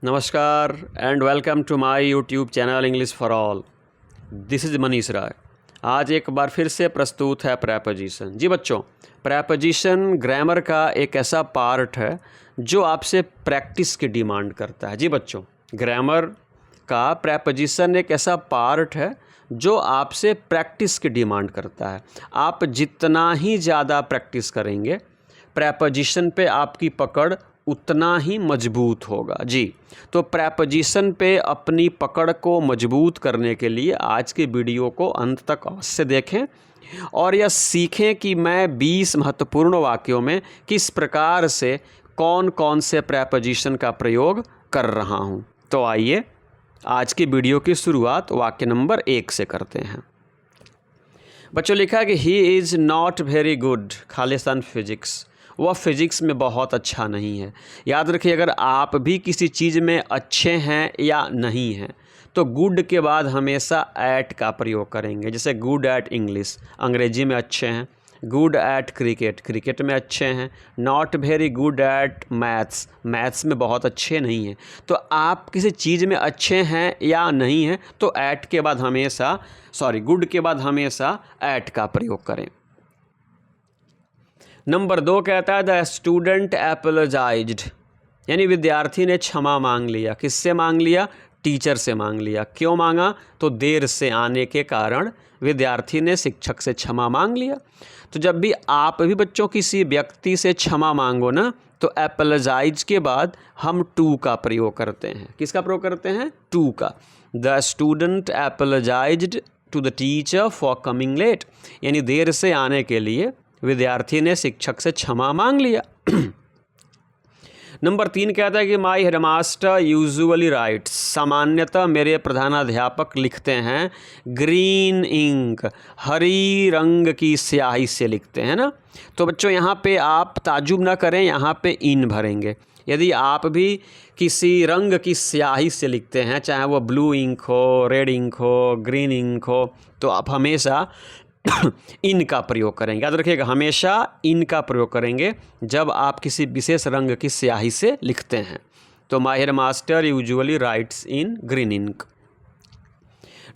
नमस्कार and welcome to my YouTube channel English for all. This is Manish Rai. आज एक बार फिर से प्रस्तुत है प्रेपोजिशन। जी बच्चों, प्रेपोजिशन ग्रामर का एक ऐसा पार्ट है जो आपसे प्रैक्टिस की डिमांड करता है। जी बच्चों, ग्रामर का प्रेपोजिशन एक ऐसा पार्ट है जो आपसे प्रैक्टिस की डिमांड करता है। आप जितना ही ज़्यादा प्रैक्टिस करेंगे प्रेपोजिशन पे आपकी पकड़ उतना ही मजबूत होगा। जी, तो प्रेपोजिशन पे अपनी पकड़ को मजबूत करने के लिए आज के वीडियो को अंत तक अवश्य देखें और यह सीखें कि मैं 20 महत्वपूर्ण वाक्यों में किस प्रकार से कौन कौन से प्रेपोजिशन का प्रयोग कर रहा हूँ। तो आइए आज की वीडियो की शुरुआत वाक्य नंबर 1 से करते हैं। बच्चों, लिखा है कि he is not very good Khalistan physics. वह फिज़िक्स में बहुत अच्छा नहीं है। याद रखिए, अगर आप भी किसी चीज़ में अच्छे हैं या नहीं हैं तो गुड के बाद हमेशा एट का प्रयोग करेंगे। जैसे गुड एट इंग्लिश, अंग्रेजी में अच्छे हैं। गुड एट क्रिकेट, क्रिकेट में अच्छे हैं। Not very good at maths, maths में बहुत अच्छे नहीं हैं। तो आप किसी चीज़ में अच्छे हैं या नहीं हैं तो एट के बाद हमेशा गुड के बाद हमेशा एट का प्रयोग करें। नंबर 2 कहता है द स्टूडेंट एपोलोजाइज्ड, यानी विद्यार्थी ने क्षमा मांग लिया। किससे मांग लिया? टीचर से मांग लिया। क्यों मांगा? तो देर से आने के कारण विद्यार्थी ने शिक्षक से क्षमा मांग लिया। तो जब भी आप भी बच्चों किसी व्यक्ति से क्षमा मांगो ना तो एपोलोजाइज के बाद हम टू का प्रयोग करते हैं। किसका प्रयोग करते हैं? टू का। The student apologised to the teacher for coming late, यानी देर से आने के लिए विद्यार्थी ने शिक्षक से क्षमा मांग लिया। नंबर 3 कहता है कि माई हेडमास्टर यूजुअली राइट्स, सामान्यतः मेरे प्रधानाध्यापक लिखते हैं ग्रीन इंक, हरी रंग की स्याही से लिखते हैं ना। तो बच्चों यहाँ पे आप ताजुब ना करें, यहाँ पे इन भरेंगे। यदि आप भी किसी रंग की स्याही से लिखते हैं, चाहे वो ब्लू इंक हो, रेड इंक हो, ग्रीन इंक हो, तो आप हमेशा इन का प्रयोग करेंगे। याद रखिएगा, हमेशा इन का प्रयोग करेंगे जब आप किसी विशेष रंग की स्याही से लिखते हैं। तो माहिर master usually writes in green ink.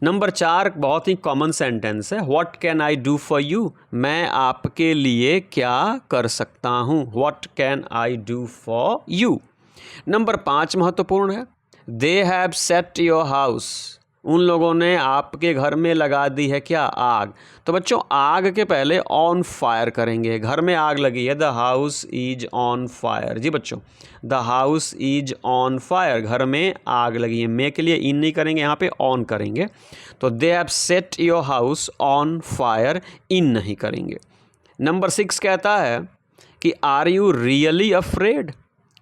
Number 4 बहुत ही कॉमन सेंटेंस है। What can I do for you, मैं आपके लिए क्या कर सकता हूँ। What can I do for you. Number 5 महत्वपूर्ण है। They have set your house, उन लोगों ने आपके घर में लगा दी है क्या? आग। तो बच्चों आग के पहले ऑन फायर करेंगे। घर में आग लगी है, the house is on fire. जी बच्चों, the house is on fire, घर में आग लगी है। मे के लिए इन नहीं करेंगे, यहाँ पे ऑन करेंगे। तो they have set your house on fire, इन नहीं करेंगे। नंबर 6 कहता है कि आर यू रियली अफ्रेड,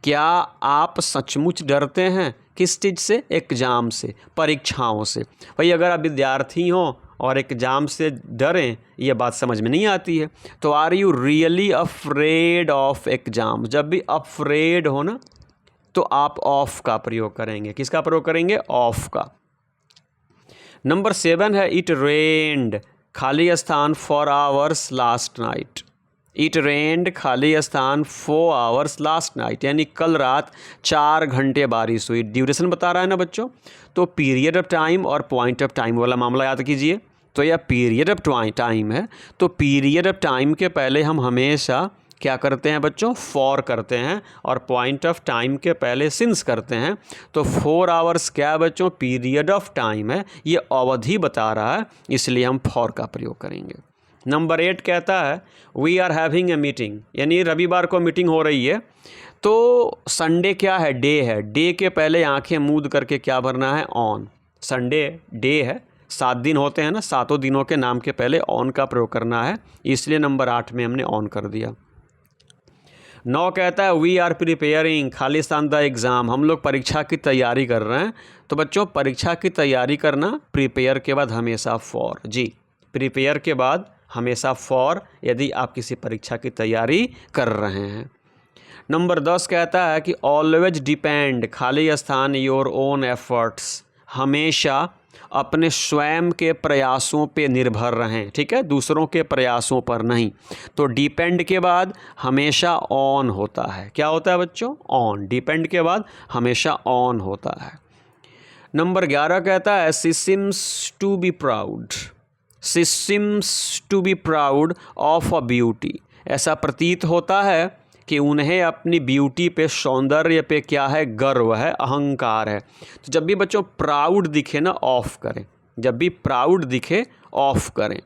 क्या आप सचमुच डरते हैं? किस चीज़ से? एग्ज़ाम से, परीक्षाओं से। भाई अगर आप विद्यार्थी हों और एग्ज़ाम से डरें, ये बात समझ में नहीं आती है। तो are you really afraid of exam, जब भी अफ्रेड हो ना तो आप ऑफ का प्रयोग करेंगे। किसका प्रयोग करेंगे? ऑफ का। नंबर 7 है इट रेन्ड, खाली स्थान 4 आवर्स लास्ट नाइट। इट रेन्ड, खाली स्थान 4 आवर्स लास्ट नाइट, यानी कल रात 4 घंटे बारिश हुई। ड्यूरेशन बता रहा है ना बच्चों, तो पीरियड ऑफ टाइम और पॉइंट ऑफ टाइम वाला मामला याद कीजिए। तो यह पीरियड ऑफ टाइम है, तो पीरियड ऑफ टाइम के पहले हम हमेशा क्या करते हैं बच्चों? फॉर करते हैं, और पॉइंट ऑफ टाइम के पहले सिंस करते हैं। तो 4 आवर्स क्या है बच्चों? पीरियड ऑफ टाइम है, ये अवधि बता रहा है, इसलिए हम फॉर का प्रयोग करेंगे। नंबर 8 कहता है we are having a meeting, यानी रविवार को मीटिंग हो रही है। तो संडे क्या है? डे है। डे के पहले आंखें मूंद करके क्या भरना है? ऑन। संडे डे है, 7 दिन होते हैं ना, 7 दिनों के नाम के पहले ऑन का प्रयोग करना है, इसलिए नंबर 8 में हमने ऑन कर दिया। 9 कहता है वी आर प्रिपेयरिंग, खालिस्तान द एग्ज़ाम, हम लोग परीक्षा की तैयारी कर रहे हैं। तो बच्चों परीक्षा की तैयारी करना प्रिपेयर के बाद हमेशा फॉर। जी, प्रिपेयर के बाद हमेशा फॉर, यदि आप किसी परीक्षा की तैयारी कर रहे हैं। नंबर 10 कहता है कि ऑलवेज डिपेंड, खाली स्थान योर ओन एफर्ट्स, हमेशा अपने स्वयं के प्रयासों पे निर्भर रहें, ठीक है, दूसरों के प्रयासों पर नहीं। तो डिपेंड के बाद हमेशा ऑन होता है। क्या होता है बच्चों? ऑन। डिपेंड के बाद हमेशा ऑन होता है। नंबर 11 कहता है she seems to be proud. She seems to be proud of a beauty. ऐसा प्रतीत होता है कि उन्हें अपनी ब्यूटी पे, सौंदर्य पे क्या है? गर्व है, अहंकार है। तो जब भी बच्चों प्राउड दिखे ना, ऑफ करें। जब भी प्राउड दिखे ऑफ करें।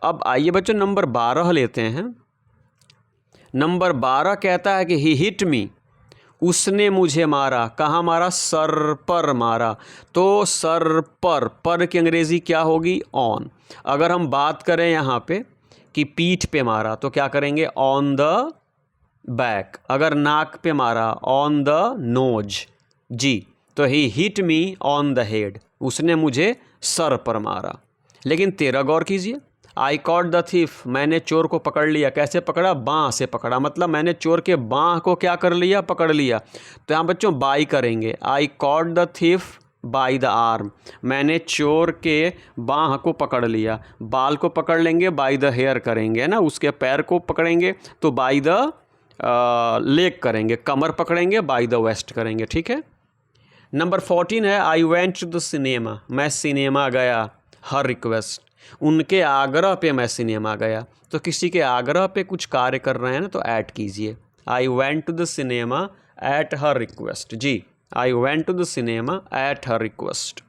अब आइए बच्चों नंबर 12 लेते हैं। नंबर 12 कहता है कि ही हिट मी। उसने मुझे मारा। कहाँ मारा? सर पर मारा। तो सर पर की अंग्रेज़ी क्या होगी? ऑन। अगर हम बात करें यहाँ पे कि पीठ पे मारा तो क्या करेंगे? On the back. अगर नाक पे मारा, ऑन द नोज। जी, तो he hit me on the head. उसने मुझे सर पर मारा। लेकिन तेरा गौर कीजिए, आई कॉट द थीफ। मैंने चोर को पकड़ लिया। कैसे पकड़ा? बाँह से पकड़ा। मतलब मैंने चोर के बाँह को क्या कर लिया? पकड़ लिया। तो यहाँ बच्चों बाई करेंगे। आई caught the thief by the arm. मैंने चोर के बाँह को पकड़ लिया। बाल को पकड़ लेंगे, बाई द हेयर करेंगे, है ना। उसके पैर को पकड़ेंगे तो बाई द लेग करेंगे। कमर पकड़ेंगे, बाई द वेस्ट करेंगे, ठीक है। नंबर 14 है I went to the cinema. मैं सिनेमा गया। Her request. उनके आग्रह पे मैं सिनेमा गया। तो किसी के आग्रह पे कुछ कार्य कर रहे हैं ना, तो ऐड कीजिए। I went to the cinema at her request. जी, I went to the cinema at her request.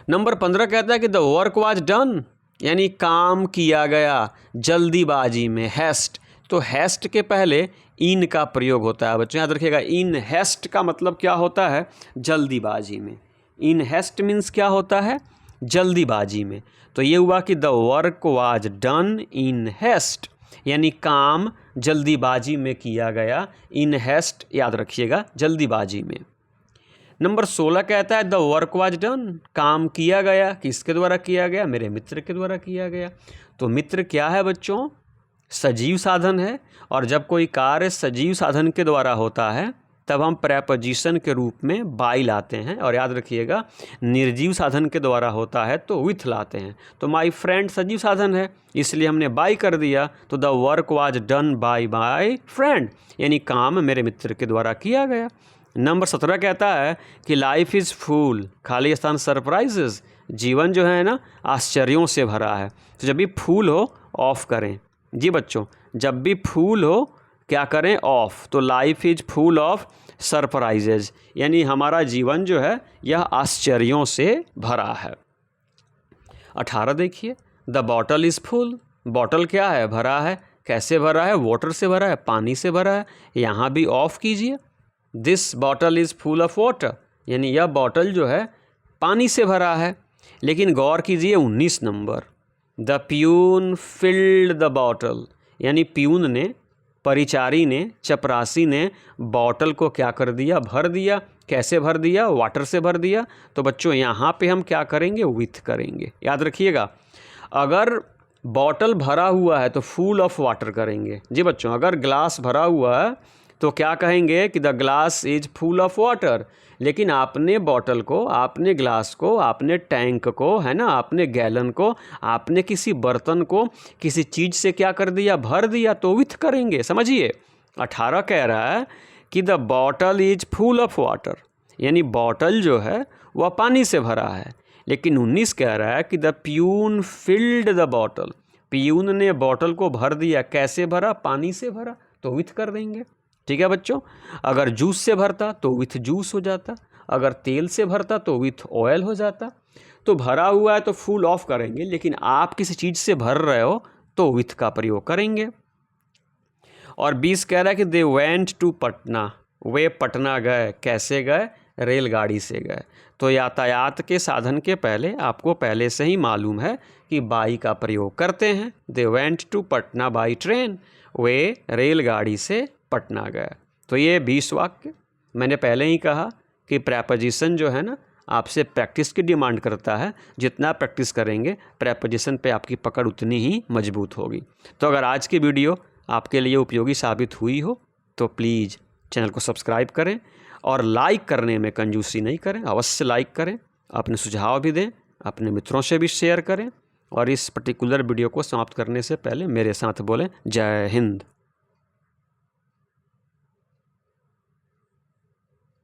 Number 15 कहता है कि द वर्क वाज डन, यानी काम किया गया जल्दीबाजी में, हैस्ट। तो हैस्ट के पहले इन का प्रयोग होता है बच्चों, याद रखिएगा। इन हैस्ट का मतलब क्या होता है? जल्दीबाजी में। इन हैस्ट मीन्स क्या होता है? जल्दीबाजी में। तो ये हुआ कि the work was done in heist, यानी काम जल्दीबाजी में किया गया। इन हैस्ट याद रखिएगा, जल्दीबाजी में। नंबर 16 कहता है द वर्क वाज डन। काम किया गया। किसके द्वारा किया गया? मेरे मित्र के द्वारा किया गया। तो मित्र क्या है बच्चों? सजीव साधन है। और जब कोई कार्य सजीव साधन के द्वारा होता है तब हम प्रेपोजिशन के रूप में बाई लाते हैं। और याद रखिएगा निर्जीव साधन के द्वारा होता है तो विथ लाते हैं। तो माई फ्रेंड सजीव साधन है, इसलिए हमने बाई कर दिया। तो the work was done by my friend, यानी काम मेरे मित्र के द्वारा किया गया। नंबर 17 कहता है कि लाइफ इज़ फुल, खाली स्थान सरप्राइजेज। जीवन जो है ना आश्चर्यों से भरा है। तो जब भी फूल हो ऑफ करें। जी बच्चों, जब भी फूल हो क्या करें? ऑफ। तो life is full of surprises, यानी हमारा जीवन जो है यह आश्चर्यों से भरा है। 18 देखिए, the bottle is full. Bottle क्या है? भरा है। कैसे भरा है? वाटर से भरा है, पानी से भरा है। यहाँ भी ऑफ कीजिए। This bottle is full of water, यानी यह बॉटल जो है पानी से भरा है। लेकिन गौर कीजिए 19 number, the peon filled the bottle, यानी प्यून ने, परिचारी ने, चपरासी ने बॉटल को क्या कर दिया? भर दिया। कैसे भर दिया? वाटर से भर दिया। तो बच्चों यहाँ पे हम क्या करेंगे? विथ करेंगे। याद रखिएगा, अगर बॉटल भरा हुआ है तो फुल ऑफ वाटर करेंगे। जी बच्चों, अगर ग्लास भरा हुआ है तो क्या कहेंगे कि the glass is full of water. लेकिन आपने बॉटल को, आपने ग्लास को, आपने टैंक को, है ना, आपने गैलन को, आपने किसी बर्तन को किसी चीज़ से क्या कर दिया? भर दिया। तो विथ करेंगे। समझिए, 18 कह रहा है कि the bottle is full of water, यानी बॉटल जो है वह पानी से भरा है। लेकिन 19 कह रहा है कि the peon filled the bottle, peon ने बॉटल को भर दिया। कैसे भरा? पानी से भरा। तो विथ कर देंगे। ठीक है बच्चों, अगर जूस से भरता तो विथ जूस हो जाता, अगर तेल से भरता तो विथ ऑयल हो जाता। तो भरा हुआ है तो फुल ऑफ करेंगे, लेकिन आप किसी चीज़ से भर रहे हो तो विथ का प्रयोग करेंगे। और 20 कह रहा है कि दे वेंट टू पटना, वे पटना गए। कैसे गए? रेलगाड़ी से गए। तो यातायात के साधन के पहले आपको पहले से ही मालूम है कि बाई का प्रयोग करते हैं। They went to Patna by train, वे रेलगाड़ी से पटना गए। तो ये 20 वाक्य मैंने पहले ही कहा कि प्रेपोजिशन जो है ना आपसे प्रैक्टिस की डिमांड करता है। जितना प्रैक्टिस करेंगे प्रेपोजिशन पे आपकी पकड़ उतनी ही मजबूत होगी। तो अगर आज की वीडियो आपके लिए उपयोगी साबित हुई हो तो प्लीज़ चैनल को सब्सक्राइब करें और लाइक करने में कंजूसी नहीं करें, अवश्य लाइक करें अपने सुझाव भी दें, अपने मित्रों से भी शेयर करें और इस पर्टिकुलर वीडियो को समाप्त करने से पहले मेरे साथ बोलें जय हिंद।